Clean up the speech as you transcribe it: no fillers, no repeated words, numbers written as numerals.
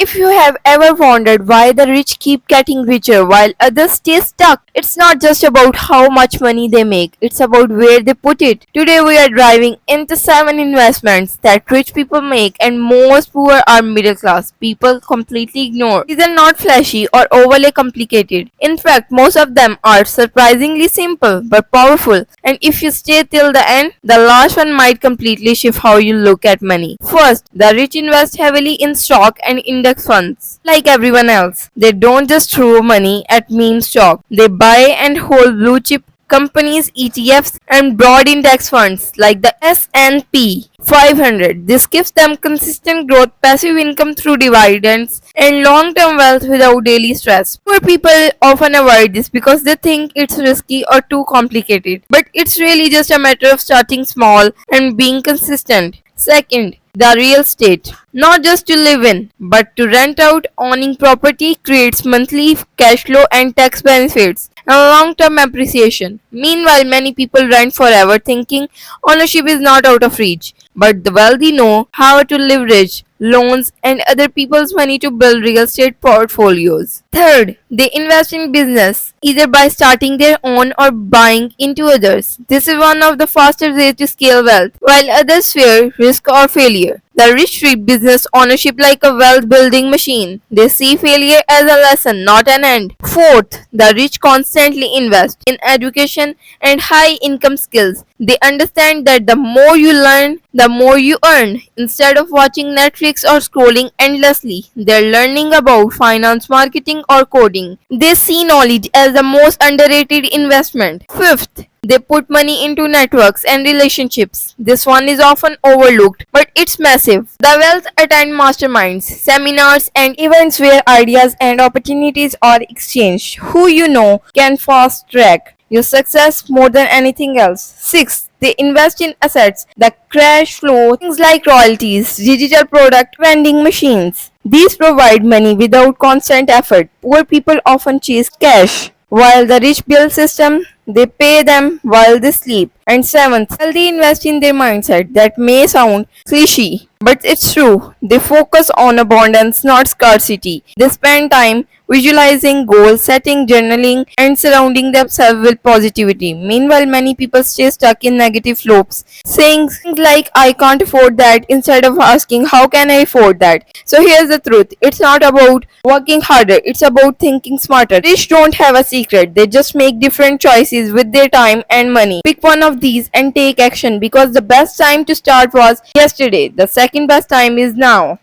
if you have ever wondered why the rich keep getting richer while others stay stuck, it's not just about how much money they make, it's about where they put it. Today we are driving into 7 investments that rich people make and most poor or middle class people completely ignore. These are not flashy or overly complicated. In fact, most of them are surprisingly simple but powerful, and if you stay till the end, the last one might completely shift how you look at money. First, the rich invest heavily in stock and index funds. Like everyone else, they don't just throw money at meme stock. They buy and hold blue chip companies, ETFs, and broad index funds like the S&P 500. This gives them consistent growth, passive income through dividends, and long-term wealth without daily stress. Poor people often avoid this because they think it's risky or too complicated, but it's really just a matter of starting small and being consistent. Second, the real estate. Not just to live in, but to rent out. Owning property creates monthly cash flow and tax benefits and long-term appreciation. Meanwhile, many people rent forever thinking ownership is not out of reach. But the wealthy know how to leverage loans and other people's money to build real estate portfolios. Third, they invest in business, either by starting their own or buying into others. This is one of the fastest ways to scale wealth, while others fear risk or failure. The rich treat business ownership like a wealth building machine. They see failure as a lesson, not an end. Fourth, the rich constantly invest in education and high income skills. They understand that the more you learn, the more you earn. Instead of watching Netflix or scrolling endlessly, they're learning about finance, marketing, or coding. They see knowledge as the most underrated investment. Fifth, they put money into networks and relationships. This one is often overlooked, but it's massive. The wealth attend masterminds, seminars, and events where ideas and opportunities are exchanged. Who you know can fast track your success more than anything else. Sixth, they invest in assets that cash flow, things like royalties, digital product vending machines. These provide money without constant effort. Poor people often chase cash, while the rich build system, they pay them while they sleep. And seventh, wealthy invest in their mindset. That may sound cliche, but it's true. They focus on abundance, not scarcity. They spend time visualizing goals, setting, journaling, and surrounding themselves with positivity. Meanwhile, many people stay stuck in negative loops, saying things like, I can't afford that, instead of asking, how can I afford that? So here's the truth. It's not about working harder, it's about thinking smarter. Rich don't have a secret, they just make different choices with their time and money. Pick one of these and take action, because the best time to start was yesterday. The second best time is now.